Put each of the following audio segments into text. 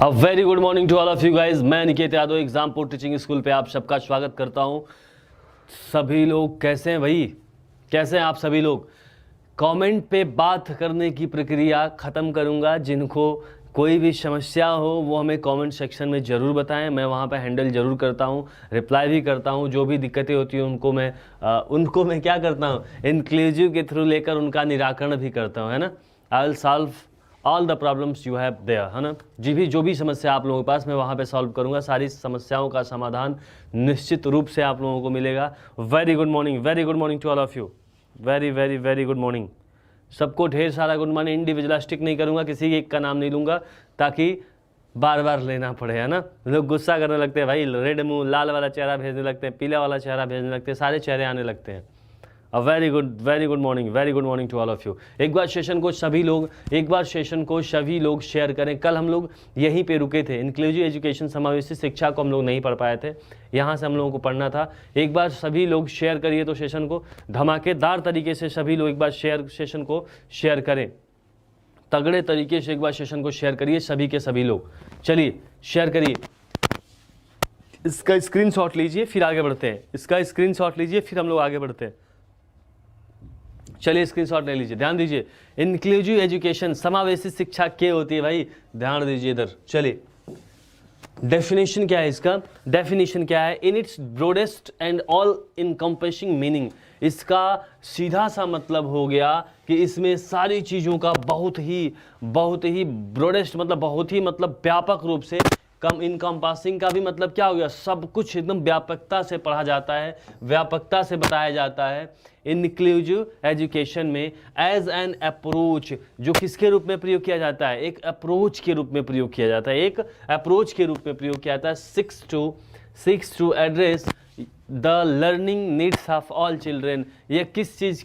A very good morning to all of you guys. मैं Niket Yadav Exampur teaching school पे आप सबका स्वागत करता हूँ। सभी लोग कैसे हैं भाई? कैसे हैं आप सभी लोग? कमेंट पे बात करने की प्रक्रिया ख़त्म करूँगा। जिनको कोई भी समस्या हो वो हमें कमेंट सेक्शन में ज़रूर बताएं। मैं वहाँ पे हैंडल ज़रूर करता हूँ, रिप्लाई भी करता हूँ। जो भी दिक्कतें होती हैं उनको मैं क्या करता हूँ, इंक्लूसिव के थ्रू लेकर उनका निराकरण भी करता हूँ, है ना। I will solve all the problems you have their, है ना। जो भी समस्या आप लोगों के पास, मैं वहाँ पे सॉल्व करूँगा। सारी समस्याओं का समाधान निश्चित रूप से आप लोगों को मिलेगा। Very good morning to all of you. Very very very good morning सबको। ढेर सारा गुड मॉर्निंग। इंडिविजुअलिस्टिक नहीं करूँगा, किसी एक का नाम नहीं लूँगा ताकि बार बार लेना पड़े, है ना। लोग गुस्सा करने लगते हैं भाई, रेड मुंह लाल वाला चेहरा भेजने लगते हैं, पीला वाला चेहरा भेजने लगते हैं, सारे चेहरे आने लगते हैं। Very good morning to all of you. एक बार सेशन को सभी लोग शेयर करें। कल हम लोग यहीं पे रुके थे। इंक्लूसिव एजुकेशन, समावेशी शिक्षा को हम लोग नहीं पढ़ पाए थे, यहाँ से हम लोगों को पढ़ना था। एक बार सभी लोग शेयर करिए तो सेशन को धमाकेदार तरीके से सभी लोग एक बार सेशन को शेयर करें। तगड़े तरीके से एक बार सेशन को शेयर करिए सभी के सभी लोग। चलिए शेयर करिए। इसका स्क्रीनशॉट लीजिए फिर आगे बढ़ते हैं। इसका स्क्रीनशॉट लीजिए फिर हम लोग आगे बढ़ते हैं। चलिए स्क्रीनशॉट ले लीजिए, ध्यान दीजिए। इंक्लूसिव एजुकेशन, समावेशी शिक्षा क्या होती है भाई? ध्यान दीजिए इधर। चलिए डेफिनेशन क्या है इसका? डेफिनेशन क्या है? In its broadest and all encompassing meaning. इसका सीधा सा मतलब हो गया कि इसमें सारी चीज़ों का बहुत ही ब्रॉडेस्ट मतलब बहुत ही व्यापक रूप से, कम इनकम्पासिंग का भी मतलब क्या हो गया? सब कुछ एकदम व्यापकता से पढ़ा जाता है, व्यापकता से बताया जाता है। इंक्लूसिव एजुकेशन में एज एन अप्रोच, जो किसके रूप में प्रयोग किया जाता है? एक अप्रोच के रूप में प्रयोग किया जाता है। एक अप्रोच के रूप में प्रयोग किया जाता है। Six to address the learning needs of all children. ये किस चीज़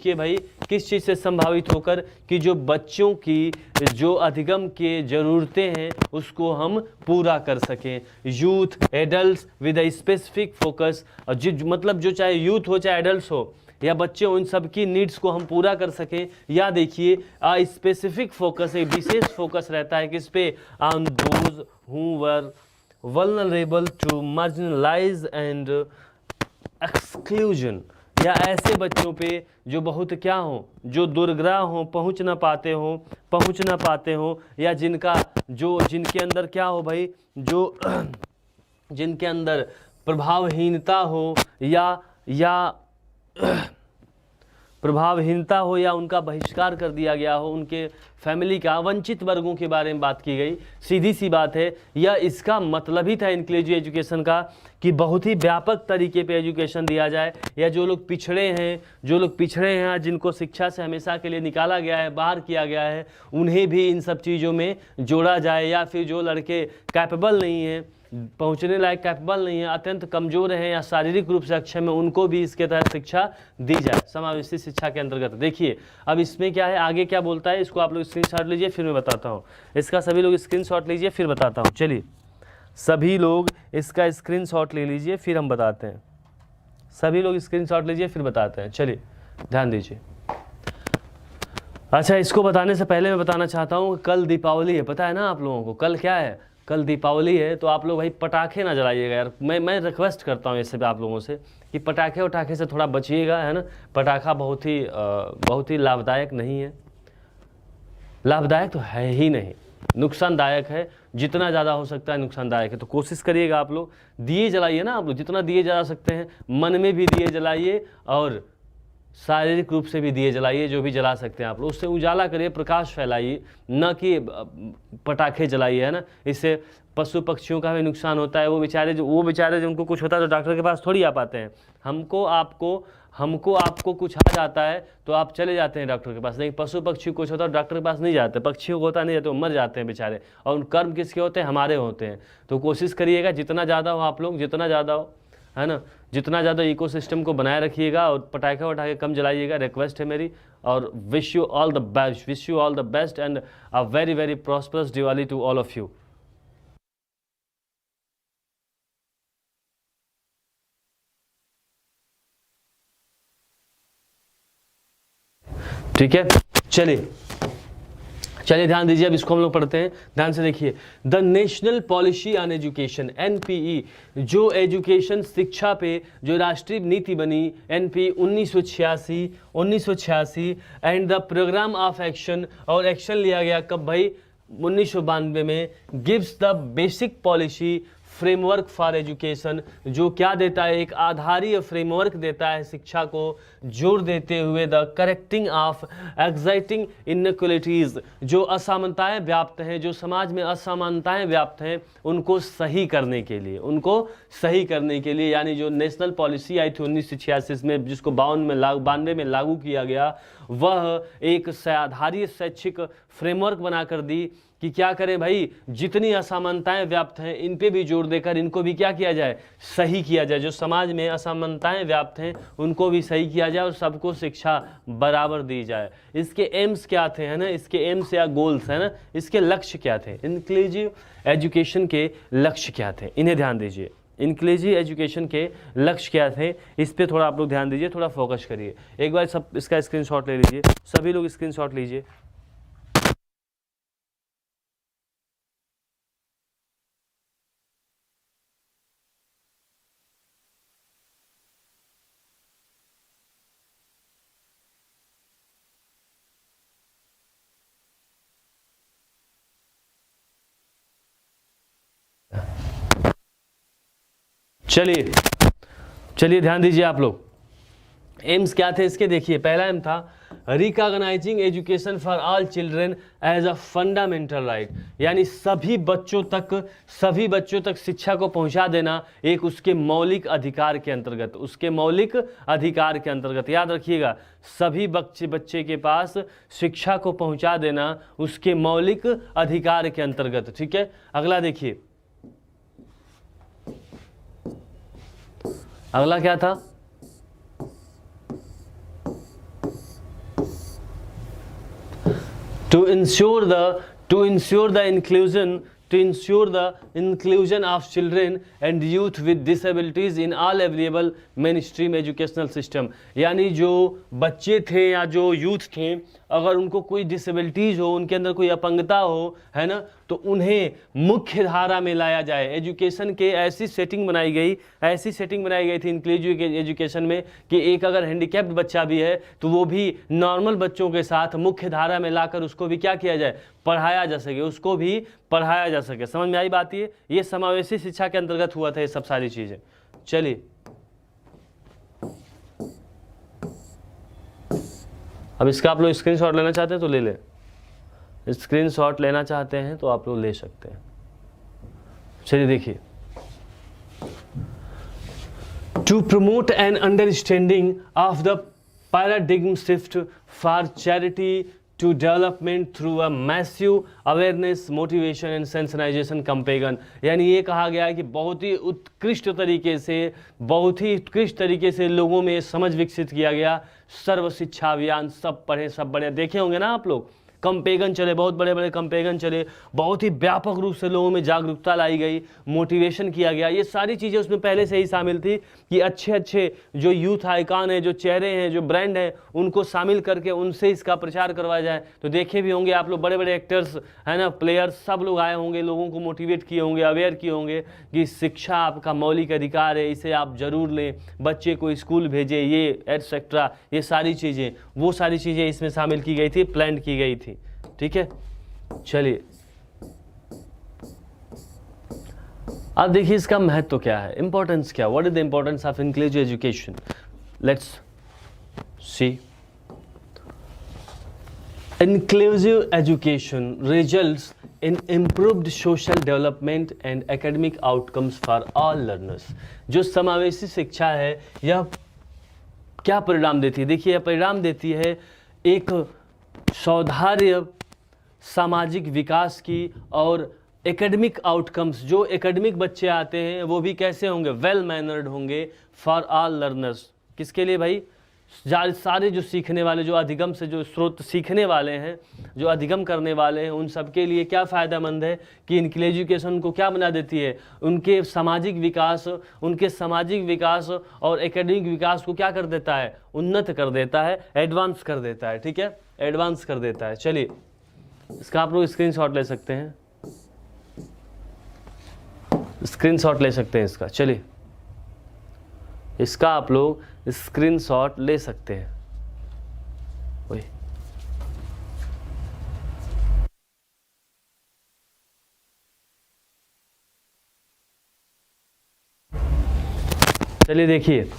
के भाई? किस चीज़ से संभावित होकर कि जो बच्चों की जो अधिगम के ज़रूरतें हैं उसको हम पूरा कर सकें। Youth adult with a specific focus, और जो चाहे यूथ हो चाहे एडल्ट हो या बच्चे हो, इन सब की नीड्स को हम पूरा कर सकें। या देखिए स्पेसिफिक फोकस, एक विशेष फोकस रहता है किस पे? On those who were vulnerable to marginalized and exclusion, या ऐसे बच्चों पे जो बहुत क्या हो, जो दुर्ग्राह हो, पहुंच ना पाते हो, या जिनके अंदर क्या हो भाई, जो जिनके अंदर प्रभावहीनता हो या उनका बहिष्कार कर दिया गया हो, उनके फैमिली का, वंचित वर्गों के बारे में बात की गई। सीधी सी बात है, या इसका मतलब ही था इंक्लूसिव एजुकेशन का कि बहुत ही व्यापक तरीके पे एजुकेशन दिया जाए। या जो लोग पिछड़े हैं, जिनको शिक्षा से हमेशा के लिए निकाला गया है, बाहर किया गया है, उन्हें भी इन सब चीज़ों में जोड़ा जाए। या फिर जो लड़के कैपेबल नहीं हैं, पहुंचने लायक कैपेबल नहीं है, अत्यंत कमज़ोर हैं या शारीरिक रूप से अक्षम है, उनको भी इसके तहत शिक्षा दी जाए, समावेशी शिक्षा के अंतर्गत। देखिए अब इसमें क्या है, आगे क्या बोलता है, इसको आप लोग स्क्रीनशॉट लीजिए फिर मैं बताता हूँ। इसका सभी लोग स्क्रीनशॉट लीजिए फिर बताता हूँ। चलिए सभी लोग इसका स्क्रीनशॉट ले लीजिए फिर हम बताते हैं। सभी लोग स्क्रीनशॉट लीजिए फिर बताते हैं। चलिए ध्यान दीजिए। अच्छा, इसको बताने से पहले मैं बताना चाहता हूँ कल दीपावली है, पता है ना आप लोगों को? कल क्या है? कल दीपावली है। तो आप लोग भाई पटाखे ना जलाइएगा यार। मैं रिक्वेस्ट करता हूँ इससे आप लोगों से कि पटाखे से थोड़ा बचिएगा, है ना। पटाखा बहुत ही लाभदायक नहीं है। लाभदायक तो है ही नहीं, नुकसानदायक है। जितना ज़्यादा हो सकता है नुकसानदायक है। तो कोशिश करिएगा आप लोग दिए जलाइए ना, आप लोग जितना दिए जला सकते हैं, मन में भी दिए जलाइए और शारीरिक रूप से भी दिए जलाइए, जो भी जला सकते हैं आप लोग। उससे उजाला करिए, प्रकाश फैलाइए, न कि पटाखे जलाइए, है ना। इससे पशु पक्षियों का भी नुकसान होता है। वो बेचारे जो उनको कुछ होता है तो डॉक्टर के पास थोड़ी आ पाते हैं। हमको आपको कुछ आ जाता है तो आप चले जाते हैं डॉक्टर के पास, नहीं पशु पक्षी कुछ होता है तो डॉक्टर के पास नहीं जाते। पक्षियों को होता नहीं जाते, वो मर जाते हैं बेचारे। और उन कर्म किसके होते हैं? हमारे होते हैं। तो कोशिश करिएगा जितना ज़्यादा हो आप लोग, जितना ज़्यादा हो, है ना, जितना ज़्यादा इकोसिस्टम को बनाए रखिएगा और पटाखे कम जलाइएगा, रिक्वेस्ट है मेरी। और wish you all the best and a very very prosperous Diwali to all of you. ठीक है, चलिए चलिए ध्यान दीजिए, अब इसको हम लोग पढ़ते हैं, ध्यान से देखिए। The national policy on education, NPE, जो एजुकेशन शिक्षा पे जो राष्ट्रीय नीति बनी, NP 1986 and the programme of action, और एक्शन लिया गया कब भाई, 1992 में, gives the basic policy framework for education, जो क्या देता है, एक आधारीय फ्रेमवर्क देता है शिक्षा को जोर देते हुए, the correcting of exciting inequalities, जो असमानताएं व्याप्त हैं, जो समाज में असमानताएं व्याप्त हैं, उनको सही करने के लिए, यानी जो नेशनल पॉलिसी आई थी 1986 में, जिसको 92 में लागू किया गया, वह एक आधारीय शैक्षिक फ्रेमवर्क बनाकर दी कि क्या करें भाई, जितनी असमानताएं व्याप्त हैं इन पे भी जोर देकर इनको भी क्या किया जाए, सही किया जाए। जो समाज में असमानताएं व्याप्त हैं उनको भी सही किया जाए और सबको शिक्षा बराबर दी जाए। इसके एम्स क्या थे, है ना, इसके एम्स या गोल्स, है ना, इसके लक्ष्य क्या थे, इंक्लूसिव एजुकेशन के लक्ष्य क्या थे, इन्हें ध्यान दीजिए। इंक्लूसिव एजुकेशन के लक्ष्य क्या थे, इस पे थोड़ा आप लोग ध्यान दीजिए, थोड़ा फोकस करिए। एक बार सब इसका स्क्रीनशॉट ले लीजिए, सभी लोग स्क्रीनशॉट लीजिए। चलिए चलिए ध्यान दीजिए आप लोग, एम्स क्या थे इसके, देखिए पहला एम था recognising education for all children as a fundamental right, यानी सभी बच्चों तक शिक्षा को पहुंचा देना एक उसके मौलिक अधिकार के अंतर्गत, याद रखिएगा, सभी बच्चे के पास शिक्षा को पहुंचा देना उसके मौलिक अधिकार के अंतर्गत, ठीक है। अगला देखिए, अगला क्या था, to ensure the inclusion of children and youth with disabilities in all available mainstream educational system, यानी जो बच्चे थे या जो यूथ थे, अगर उनको कोई डिसेबिलिटीज़ हो, उनके अंदर कोई अपंगता हो, है ना, तो उन्हें मुख्य धारा में लाया जाए। एजुकेशन के ऐसी सेटिंग बनाई गई थी इंक्लूसिव एजुकेशन में कि एक अगर हैंडीकैप्ड बच्चा भी है तो वो भी नॉर्मल बच्चों के साथ मुख्य धारा में लाकर उसको भी क्या किया जाए, पढ़ाया जा सके, समझ में आई बात। ये समावेशी शिक्षा के अंतर्गत हुआ था ये सब सारी चीज़ें। चलिए अब इसका आप लोग स्क्रीनशॉट लेना चाहते हैं तो ले लें, स्क्रीनशॉट लेना चाहते हैं तो आप लोग ले सकते हैं। चलिए देखिए, to promote an understanding of the paradigm shift for charity to development through a massive awareness motivation and sensitisation campaign, यानी ये कहा गया है कि बहुत ही उत्कृष्ट तरीके से लोगों में समझ विकसित किया गया। सर्व शिक्षा अभियान, सब पढ़े सब बढ़े, देखे होंगे ना आप लोग, कंपेगन चले, बहुत बड़े बड़े कंपेगन चले, बहुत ही व्यापक रूप से लोगों में जागरूकता लाई गई, मोटिवेशन किया गया। ये सारी चीज़ें उसमें पहले से ही शामिल थी कि अच्छे जो यूथ आइकॉन है, जो चेहरे हैं, जो ब्रांड हैं, उनको शामिल करके उनसे इसका प्रचार करवाया जाए। तो देखे भी होंगे आप लोग, बड़े बड़े एक्टर्स है ना, प्लेयर्स, सब लोग आए होंगे, लोगों को मोटिवेट किए होंगे, अवेयर किए होंगे कि शिक्षा आपका मौलिक अधिकार है, इसे आप जरूर लें, बच्चे को स्कूल भेजें, ये एटसेट्रा, ये सारी चीज़ें, वो सारी चीज़ें इसमें शामिल की गई थी, प्लान की गई थी, ठीक है। चलिए अब देखिए इसका महत्व क्या है, इंपॉर्टेंस क्या, what is the importance of inclusive education, let's see. Inclusive education results in improved social development and academic outcomes for all learners. जो समावेशी शिक्षा है यह क्या परिणाम देती है, देखिए यह परिणाम देती है एक सौहार्द सामाजिक विकास की, और एकेडमिक आउटकम्स, जो एकेडमिक बच्चे आते हैं वो भी कैसे होंगे, वेल मैनर्ड होंगे फॉर ऑल लर्नर्स। किसके लिए भाई, सारे जो सीखने वाले, जो अधिगम से जो स्रोत सीखने वाले हैं, जो अधिगम करने वाले हैं, उन सब के लिए क्या फ़ायदेमंद है कि इनकी एजुकेशन को क्या बना देती है, उनके सामाजिक विकास और एकेडमिक विकास को क्या कर देता है, उन्नत कर देता है, एडवांस कर देता है, ठीक है, एडवांस कर देता है। चलिए इसका आप लोग स्क्रीनशॉट ले सकते हैं, स्क्रीनशॉट ले सकते हैं इसका। चलिए, इसका आप लोग स्क्रीनशॉट ले सकते हैं। वही चलिए देखिए,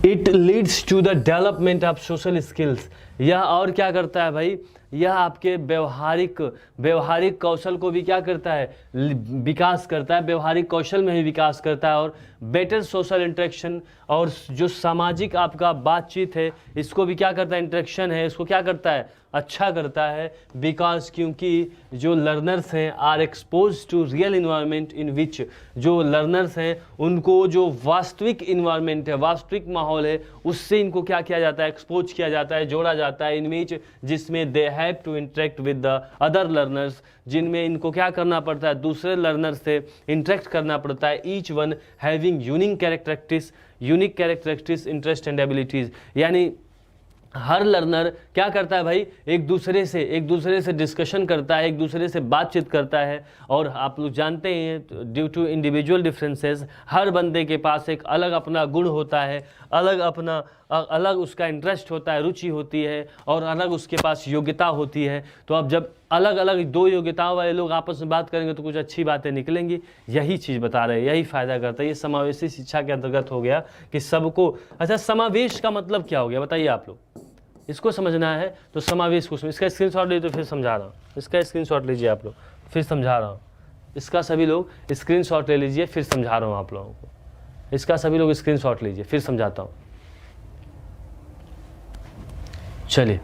it leads to the development of social skills. यह और क्या करता है भाई, यह आपके व्यवहारिक कौशल को भी क्या करता है, विकास करता है, व्यवहारिक कौशल में ही विकास करता है। और बेटर सोशल इंटरेक्शन, और जो सामाजिक आपका बातचीत है इसको भी क्या करता है, इंटरेक्शन है, इसको क्या करता है, अच्छा करता है। बिकॉज क्योंकि जो लर्नर्स हैं are expose to real environment in which, जो लर्नर्स हैं उनको जो वास्तविक इन्वायरमेंट है, वास्तविक माहौल है, उससे इनको क्या किया जाता है, एक्सपोज किया जाता है, जोड़ा जाता है। इन विच, जिसमें they have to interact with the other learners, जिनमें इनको क्या करना पड़ता है, दूसरे लर्नर्स से इंटरेक्ट करना पड़ता है। Each one having unique characteristics, interest and abilities. यानी हर लर्नर क्या करता है भाई, एक दूसरे से डिस्कशन करता है, एक दूसरे से बातचीत करता है। और आप लोग जानते हैं ड्यू टू इंडिविजुअल डिफरेंसेस, हर बंदे के पास एक अलग अपना गुण होता है, अलग उसका इंटरेस्ट होता है, रुचि होती है, और अलग उसके पास योग्यता होती है। तो अब जब अलग अलग दो योग्यताओं वाले लोग आपस में बात करेंगे तो कुछ अच्छी बातें निकलेंगी। यही चीज़ बता रहे हैं, यही फ़ायदा करता है। ये समावेशी शिक्षा के अंतर्गत हो गया कि सबको। अच्छा, समावेश का मतलब क्या हो गया बताइए आप लोग, इसको समझना है तो समावेश को इसका स्क्रीनशॉट लीजिए, तो फिर समझा रहा हूँ। इसका स्क्रीनशॉट लीजिए आप लोग, फिर समझा रहा हूँ। इसका सभी लोग स्क्रीनशॉट ले लीजिए, फिर समझा रहा हूँ आप लोगों को। इसका सभी लोग स्क्रीनशॉट लीजिए, फिर समझाता हूँ। चलिए,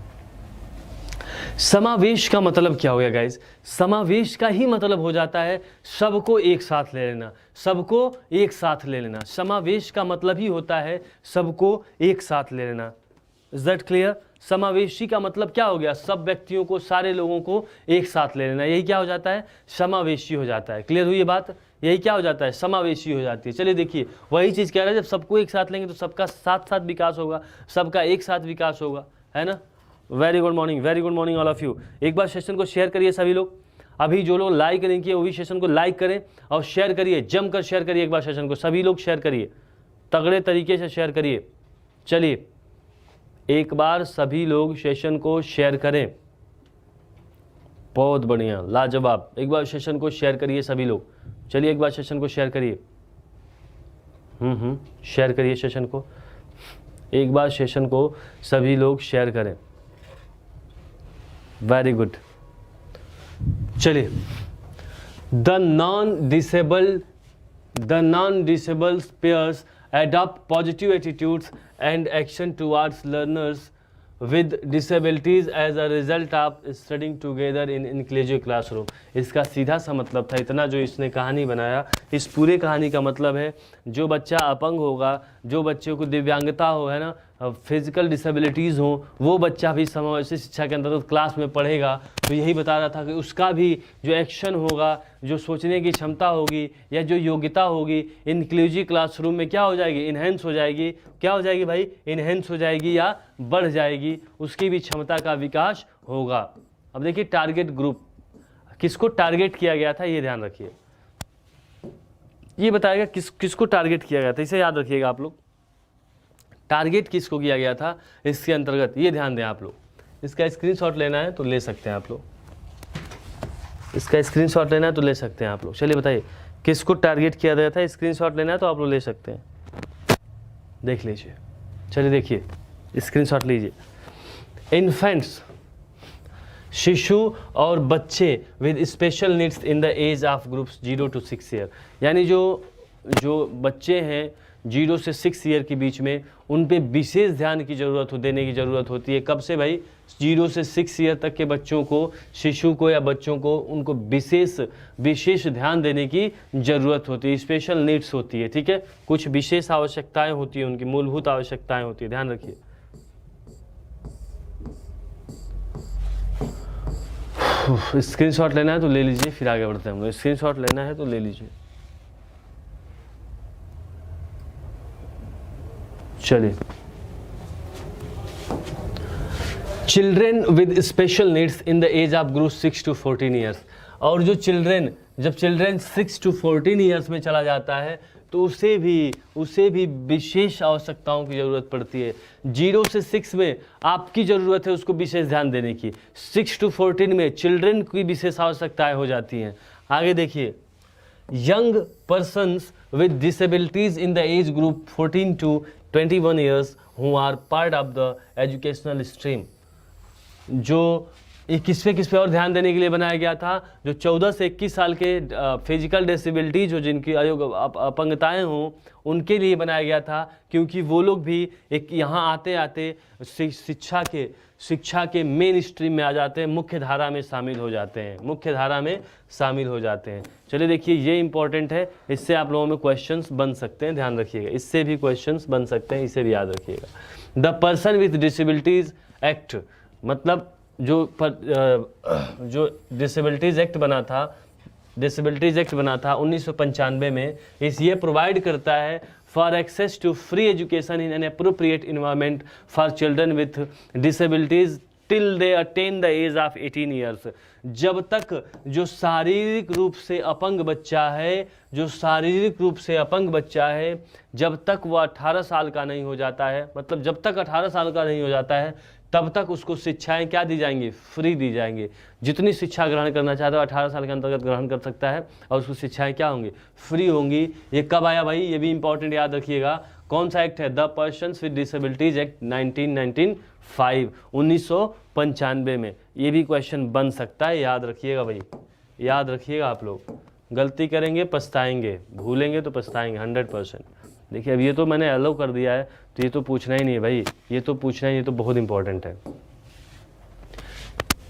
समावेश का मतलब क्या हो गया गाइस, समावेश का ही मतलब हो जाता है सबको एक साथ ले लेना, सबको एक साथ ले लेना। समावेश का मतलब ही होता है सबको एक साथ ले लेना। Is that clear? समावेशी का मतलब क्या हो गया, सब व्यक्तियों को, सारे लोगों को एक साथ ले लेना, यही क्या हो जाता है, समावेशी हो जाता है। क्लियर हुई ये बात? यही क्या हो जाता है, समावेशी हो जाती है। चलिए देखिए, वही चीज़ कह रहा है, जब सबको एक साथ लेंगे तो सबका साथ साथ विकास होगा, सबका एक साथ विकास होगा, है ना। Very good morning all of you. एक बार सेशन को शेयर करिए सभी लोग। अभी जो लोग लाइक नहीं किए वो भी सेशन को लाइक करें और शेयर करिए, जमकर शेयर करिए। एक बार सेशन को सभी लोग शेयर करिए, तगड़े तरीके से शेयर करिए। चलिए, एक बार सभी लोग सेशन को शेयर करें। बहुत बढ़िया, लाजवाब। एक बार सेशन को शेयर करिए सभी लोग। चलिए, एक बार सेशन को शेयर करिए। शेयर करिए सेशन को, एक बार सेशन को सभी लोग शेयर करें। Very good. चलिए, the non disable pairs adopt positive attitudes and action towards learners with disabilities as a result of studying together in inclusive classroom। इसका सीधा सा मतलब था, इतना जो इसने कहानी बनाया, इस पूरे कहानी का मतलब है जो बच्चा अपंग होगा, जो बच्चे को दिव्यांगता हो, है ना, फिजिकल डिसेबिलिटीज़ हो, वो बच्चा भी समावेशी शिक्षा के अंतर्गत क्लास में पढ़ेगा। तो यही बता रहा था कि उसका भी जो एक्शन होगा, जो सोचने की क्षमता होगी या जो योग्यता होगी, इंक्लूसिव क्लासरूम में क्या हो जाएगी, इन्हेंस हो जाएगी। क्या हो जाएगी भाई, इन्हेंस हो जाएगी या बढ़ जाएगी, उसकी भी क्षमता का विकास होगा। अब देखिए, टारगेट ग्रुप, किसको टारगेट किया गया था ये ध्यान रखिए, ये बताएगा किसको टारगेट किया गया था, इसे याद रखिएगा आप लोग। टारगेट किसको किया गया था इसके अंतर्गत, ये ध्यान दें आप लोग। इसका स्क्रीनशॉट लेना है तो ले सकते हैं आप लोग, इसका स्क्रीनशॉट लेना है तो ले सकते हैं आप लोग। चलिए बताइए, किसको टारगेट किया गया था, स्क्रीनशॉट लेना है तो आप लोग ले सकते हैं, देख लीजिए। चलिए देखिए, स्क्रीनशॉट लीजिए। इन्फेंट्स, शिशु और बच्चे with special needs in the age of groups 0 to 6 year. यानी जो बच्चे हैं 0 से 6 ईयर के बीच में, उन पे विशेष ध्यान की देने की ज़रूरत होती है। कब से भाई, 0 से 6 ईयर तक के बच्चों को, शिशु को या बच्चों को, उनको विशेष ध्यान देने की ज़रूरत होती है, स्पेशल नीड्स होती है। ठीक है, कुछ विशेष आवश्यकताएं होती हैं, उनकी मूलभूत आवश्यकताएं होती है, ध्यान रखिए। स्क्रीनशॉट लेना है तो ले लीजिए, फिर आगे बढ़ते हैं हम लोग। स्क्रीनशॉट लेना है तो ले लीजिए। Children with special needs in the age of group 6 to 14 years. और जो चिल्ड्रेन, जब चिल्ड्रेन 6 to 14 ईयर्स में चला जाता है तो उसे भी विशेष आवश्यकताओं की ज़रूरत पड़ती है। 0 से 6 में आपकी ज़रूरत है उसको विशेष ध्यान देने की, 6 to 14 में चिल्ड्रेन की विशेष आवश्यकताएं हो जाती हैं। आगे देखिए, young persons with disabilities in the age group 14 to 21 years who are part of the educational stream. जो किस पे और ध्यान देने के लिए बनाया गया था, जो 14 से 21 साल के फिजिकल डिसेबिलिटी, जो जिनकी अपंगताएं हों, उनके लिए बनाया गया था, क्योंकि वो लोग भी एक यहाँ आते आते शिक्षा के मेन स्ट्रीम में आ जाते हैं, मुख्य धारा में शामिल हो जाते हैं। चलिए देखिए, ये इंपॉर्टेंट है, इससे आप लोगों में क्वेश्चंस बन सकते हैं, ध्यान रखिएगा, इससे भी क्वेश्चंस बन सकते हैं, इसे भी याद रखिएगा। The person with disabilities act, मतलब जो डिसेबिलिटीज़ एक्ट बना था 1995 में, ये प्रोवाइड करता है for access to free education in an appropriate environment for children with disabilities till they attain the age of 18 years. जब तक जो शारीरिक रूप से अपंग बच्चा है, जब तक वो 18 साल का नहीं हो जाता है, मतलब जब तक 18 साल का नहीं हो जाता है तब तक उसको शिक्षाएं क्या दी जाएंगी, फ्री दी जाएंगी। जितनी शिक्षा ग्रहण करना चाहता है 18 साल के अंतर्गत ग्रहण कर सकता है, और उसको शिक्षाएं क्या होंगी, फ्री होंगी। ये कब आया भाई, ये भी इंपॉर्टेंट याद रखिएगा। कौन सा एक्ट है, the persons with disabilities act 1995 में। ये भी क्वेश्चन बन सकता है, याद रखिएगा भाई, याद रखिएगा। आप लोग गलती करेंगे पछताएंगे, भूलेंगे तो पछताएंगे 100%। देखिए, अब ये तो मैंने अलाउ कर दिया है, तो ये तो पूछना ही नहीं है भाई, ये तो पूछना ही, ये तो बहुत इंपॉर्टेंट है।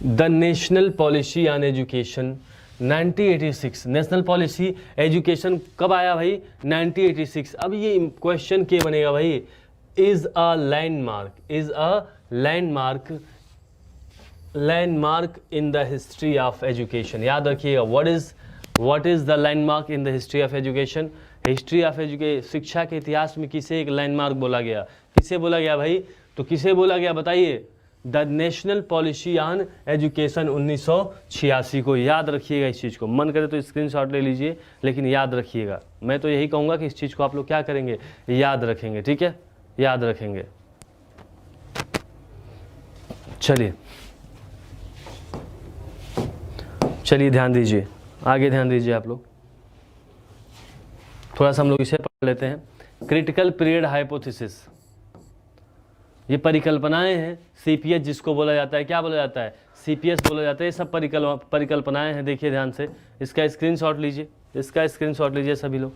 The national policy on education 1986, national policy education कब आया भाई, 1986। अब ये क्वेश्चन क्या बनेगा भाई, is a landmark in the history of education. याद रखिएगा, what is the landmark in the history of education. History of education, शिक्षा के इतिहास में किसे एक लैंडमार्क बोला गया, किसे बोला गया भाई, तो किसे बोला गया बताइए, the national policy on education 1986 को। याद रखिएगा इस चीज़ को, मन करे तो स्क्रीनशॉट ले लीजिए, लेकिन याद रखिएगा। मैं तो यही कहूँगा कि इस चीज़ को आप लोग क्या करेंगे, याद रखेंगे, ठीक है, याद रखेंगे। चलिए ध्यान दीजिए, आगे ध्यान दीजिए आप लोग, थोड़ा सा हम लोग इसे पढ़ लेते हैं। क्रिटिकल पीरियड हाइपोथेसिस, ये परिकल्पनाएं हैं, सीपीएस जिसको बोला जाता है, क्या बोला जाता है, सीपीएस बोला जाता है। ये सब परिकल्पनाएं हैं, देखिए ध्यान से, इसका स्क्रीनशॉट लीजिए, सभी लोग।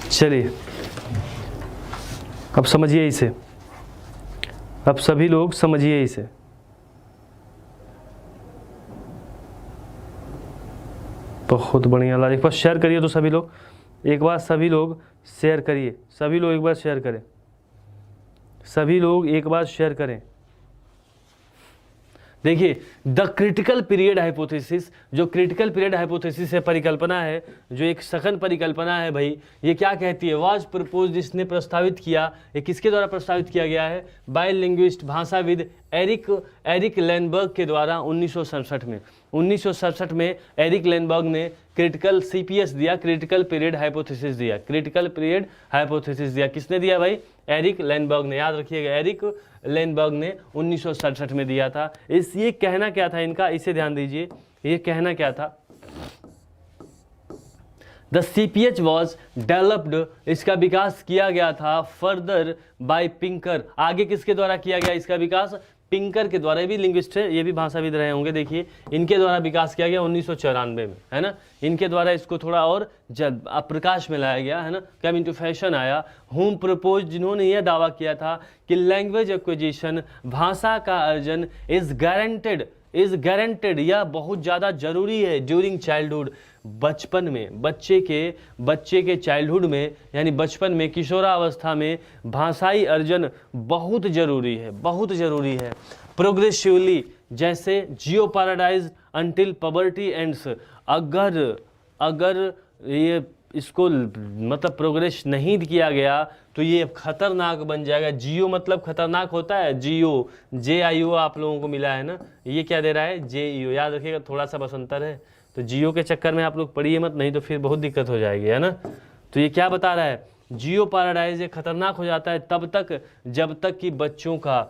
चलिए अब समझिए इसे, अब सभी लोग समझिए इसे। बहुत बढ़िया, ला एक बार शेयर करिए तो सभी लोग, एक बार सभी लोग शेयर करिए, सभी लोग एक बार शेयर करें, सभी लोग एक बार शेयर करें। देखिए, द क्रिटिकल पीरियड हाइपोथेसिस, जो क्रिटिकल पीरियड हाइपोथेसिस है, परिकल्पना है, जो एक सघन परिकल्पना है भाई, ये क्या कहती है, वाज प्रपोज, जिसने प्रस्तावित किया, ये किसके द्वारा प्रस्तावित किया गया है, बाय लिंग्विस्ट, भाषाविद एरिक लैंडबर्ग के द्वारा 1967 में एरिक लैंडबर्ग ने क्रिटिकल सीपीएस दिया, क्रिटिकल पीरियड हाइपोथेसिस दिया। किसने दिया भाई, एरिक लैंडबर्ग ने। याद रखिएगा, एरिक लैंडबर्ग ने 1967 में दिया था। ये कहना क्या था इनका, इसे ध्यान दीजिए, ये कहना क्या था, द सीपीएच वॉज डेवलप्ड, इसका विकास किया गया था फर्दर बाय पिंकर। आगे किसके द्वारा किया गया इसका विकास, पिंकर के द्वारा। ये भी लिंग्विस्ट है, ये भी भाषाविद रहे होंगे। देखिए, इनके द्वारा विकास किया गया 1994 में, है ना। इनके द्वारा इसको थोड़ा और प्रकाश में लाया गया, है ना, कम इंटू फैशन आया। होम प्रपोज, जिन्होंने यह दावा किया था कि लैंग्वेज एक्विजिशन, भाषा का अर्जन, इज गारंटेड, यह बहुत ज़्यादा जरूरी है ड्यूरिंग चाइल्डहुड, बचपन में, बच्चे के चाइल्डहुड में यानी बचपन में, किशोरावस्था में भाषाई अर्जन बहुत ज़रूरी है, बहुत ज़रूरी है। प्रोग्रेसिवली, जैसे जियो पैराडाइज अंटिल पबर्टी एंड्स, अगर ये इसको मतलब प्रोग्रेस नहीं किया गया तो ये खतरनाक बन जाएगा। जियो मतलब खतरनाक होता है, जियो JIO आप लोगों को मिला है ना, ये क्या दे रहा है JEO, याद रखिएगा थोड़ा सा बस अंतर है। तो जियो के चक्कर में आप लोग पढ़िए मत, नहीं तो फिर बहुत दिक्कत हो जाएगी, है ना। तो ये क्या बता रहा है, जियो पैराडाइज ये खतरनाक हो जाता है तब तक जब तक कि बच्चों का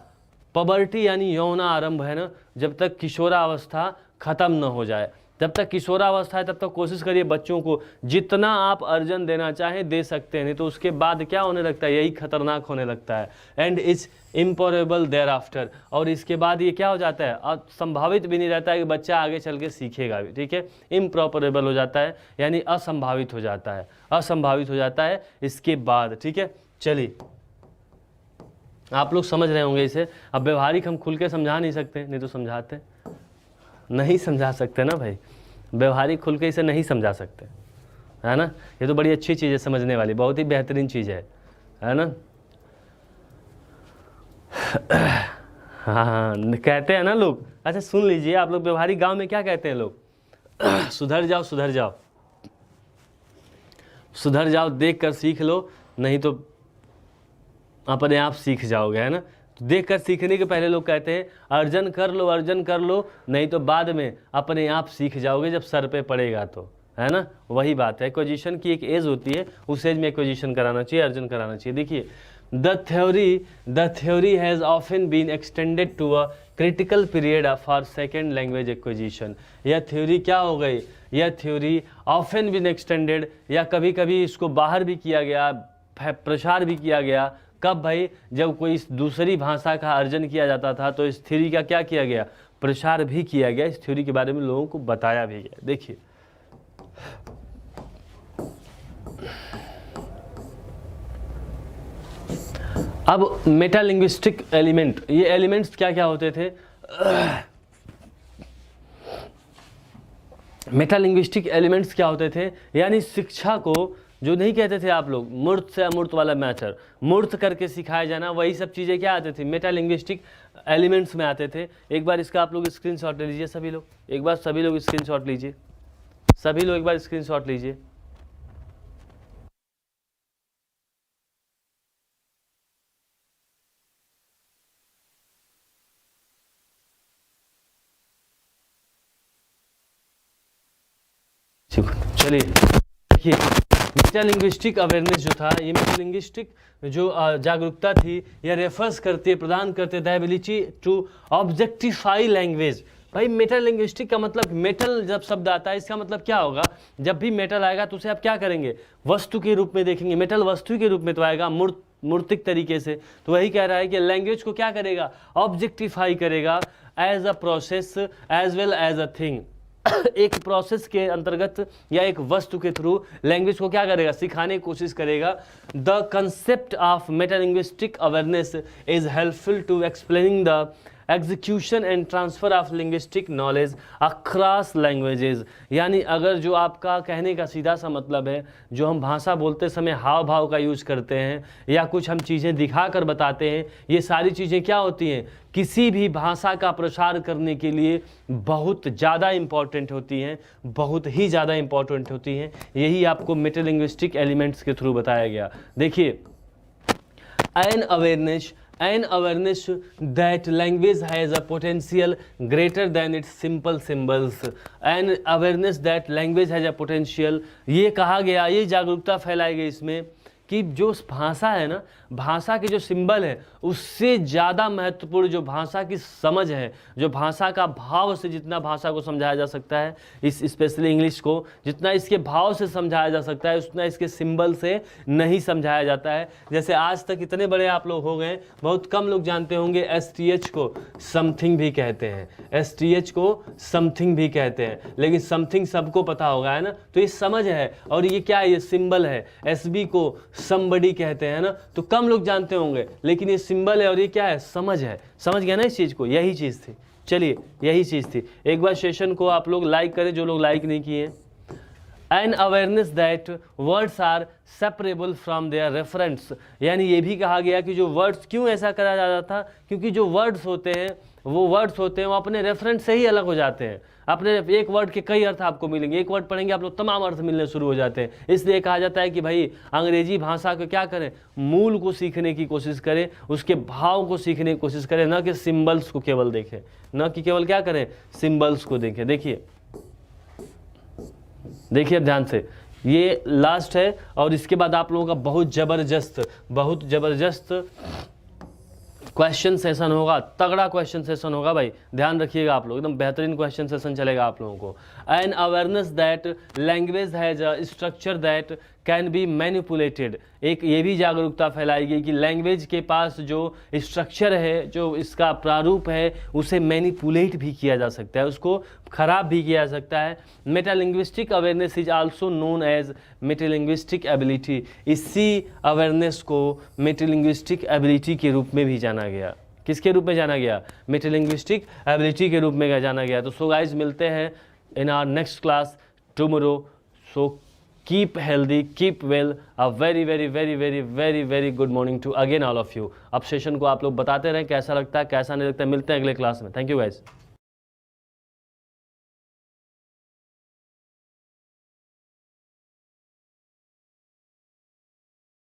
पबर्टी यानी यौन आरंभ है ना, जब तक किशोरावस्था खत्म न हो जाए, जब तक किशोरावस्था है तब तक कोशिश करिए बच्चों को जितना आप अर्जन देना चाहें दे सकते हैं, नहीं तो उसके बाद क्या होने लगता है, यही खतरनाक होने लगता है। एंड इट्स इम्पॉरेबल देयर आफ्टर, और इसके बाद ये क्या हो जाता है, संभावित भी नहीं रहता है कि बच्चा आगे चल के सीखेगा भी, ठीक है। इम्प्रॉपरेबल हो जाता है यानी असंभावित हो जाता है, असंभावित हो जाता है इसके बाद, ठीक है। चलिए आप लोग समझ रहे होंगे इसे। अब व्यवहारिक हम खुल के समझा नहीं सकते, नहीं तो समझाते, नहीं समझा सकते ना भाई, व्यवहारिक खुल के इसे नहीं समझा सकते, है ना। ये तो बड़ी अच्छी चीज़ है समझने वाली, बहुत ही बेहतरीन चीज़ है ना। हाँ, कहते हैं ना लोग, अच्छा सुन लीजिए आप लोग, व्यवहारिक गांव में क्या कहते हैं लोग, सुधर जाओ सुधर जाओ, सुधर जाओ, देख कर सीख लो, नहीं तो अपने आप सीख जाओगे, है ना। तो देख कर सीखने के पहले लोग कहते हैं अर्जन कर लो, अर्जन कर लो, नहीं तो बाद में अपने आप सीख जाओगे जब सर पे पड़ेगा तो, है ना। वही बात है, एक्विजिशन की एक एज होती है, उस एज में एक्विजिशन कराना चाहिए, अर्जन कराना चाहिए। देखिए the theory has often been extended to a critical period for second language acquisition. यह थ्योरी क्या हो गई, यह थ्योरी ऑफन बीन एक्सटेंडेड, या कभी कभी इसको बाहर भी किया गया, प्रसार भी किया गया। कब भाई, जब कोई दूसरी भाषा का अर्जन किया जाता था तो इस थ्योरी का क्या किया गया, प्रसार भी किया गया, इस थ्योरी के बारे में लोगों को बताया भी गया। देखिए अब मेटालिंग्विस्टिक एलिमेंट, ये एलिमेंट्स क्या क्या होते थे, मेटालिंग्विस्टिक एलिमेंट्स क्या होते थे, यानी शिक्षा को जो नहीं कहते थे आप लोग मूर्त से अमूर्त वाला मैटर, मूर्त करके सिखाया जाना, वही सब चीज़ें क्या आते थे, मेटालिंग्विस्टिक एलिमेंट्स में आते थे। एक बार इसका आप लोग स्क्रीनशॉट ले लीजिए सभी लोग, एक बार सभी लोग स्क्रीनशॉट लीजिए, सभी लोग एक बार स्क्रीनशॉट लीजिए। चलिए देखिए, मेटालिंग्विस्टिक अवेयरनेस जो था, ये मेटालिंग्विस्टिक जो जागरूकता थी, यह रेफर्स करती है, प्रदान करते हैं the ability to objectify language. भाई मेटालिंग्विस्टिक का मतलब, मेटल जब शब्द आता है इसका मतलब क्या होगा, जब भी मेटल आएगा तो उसे आप क्या करेंगे, वस्तु के रूप में देखेंगे। मेटल वस्तु के रूप में तो आएगा मूर्तिक तरीके से, तो वही कह रहा है कि लैंग्वेज को क्या करेगा, ऑब्जेक्टिफाई करेगा as a process as well as a thing. एक प्रोसेस के अंतर्गत या एक वस्तु के थ्रू लैंग्वेज को क्या करेगा, सिखाने की कोशिश करेगा। The concept of metalinguistic awareness is helpful to explaining the execution and transfer of linguistic knowledge across languages. यानी अगर जो आपका कहने का सीधा सा मतलब है, जो हम भाषा बोलते समय हाव भाव का यूज करते हैं या कुछ हम चीज़ें दिखा कर बताते हैं, ये सारी चीज़ें क्या होती हैं, किसी भी भाषा का प्रसार करने के लिए बहुत ज़्यादा इम्पॉर्टेंट होती हैं, बहुत ही ज़्यादा इम्पॉर्टेंट होती हैं। यही आपको मेटालिंग्विस्टिक एलिमेंट्स के थ्रू बताया गया। देखिए, an awareness that language has a potential greater than its simple symbols, an awareness that language has a potential, ये कहा गया, ये जागरूकता फैलाई गई इसमें कि जो भाषा है ना, भाषा के जो सिंबल है उससे ज़्यादा महत्वपूर्ण जो भाषा की समझ है, जो भाषा का भाव से जितना भाषा को समझाया जा सकता है, इस स्पेशली इंग्लिश को जितना इसके भाव से समझाया जा सकता है उतना इसके सिंबल से नहीं समझाया जाता है। जैसे आज तक इतने बड़े आप लोग हो गए, बहुत कम लोग जानते होंगे STH को समथिंग भी कहते हैं, STH को समथिंग भी कहते हैं, लेकिन समथिंग सबको पता होगा, है ना। तो ये समझ है, और ये क्या है, ये सिंबल है। SB को somebody कहते हैं ना, तो कम लोग जानते होंगे, लेकिन ये सिंबल है और ये क्या है, समझ है। समझ गया ना इस चीज़ को, यही चीज़ थी। चलिए यही चीज़ थी। एक बार सेशन को आप लोग लाइक करें, जो लोग लाइक नहीं किए। An awareness that words are separable from their reference, यानी ये भी कहा गया कि जो वर्ड्स, क्यों ऐसा करा जाता था, क्योंकि जो वर्ड्स होते हैं वो अपने रेफरेंस से ही अलग हो जाते हैं। अपने एक वर्ड के कई अर्थ आपको मिलेंगे, एक वर्ड पढ़ेंगे आप लोग तमाम अर्थ मिलने शुरू हो जाते हैं। इसलिए कहा जाता है कि भाई अंग्रेजी भाषा को क्या करें, मूल को सीखने की कोशिश करें, उसके भाव को सीखने की कोशिश करें, न कि सिंबल्स को केवल देखें, न कि केवल क्या करें, सिंबल्स को देखें। देखिए अब ध्यान से, ये लास्ट है और इसके बाद आप लोगों का बहुत ज़बरदस्त क्वेश्चन सेशन होगा, तगड़ा क्वेश्चन सेशन होगा भाई, ध्यान रखिएगा आप लोग, एकदम बेहतरीन क्वेश्चन सेशन चलेगा आप लोगों को। N awareness that language has a structure that can be manipulated, एक ये भी जागरूकता फैलाएगी कि लैंग्वेज के पास जो स्ट्रक्चर है, जो इसका प्रारूप है, उसे मैनिपुलेट भी किया जा सकता है, उसको खराब भी किया जा सकता है। Metalinguistic awareness is also known as metalinguistic ability, इसी अवेयरनेस को मेटालिंग्विस्टिक एबिलिटी के रूप में भी जाना गया। किसके रूप में जाना गया, मेटालिंग्विस्टिक एबिलिटी के रूप में जाना गया। तो सो गाइज मिलते हैं in our next class tomorrow. So keep healthy, keep well, a very good morning to again all of you। अब सेशन को आप लोग बताते रहें कैसा लगता है कैसा नहीं लगता है। मिलते हैं अगले क्लास में। Thank you guys.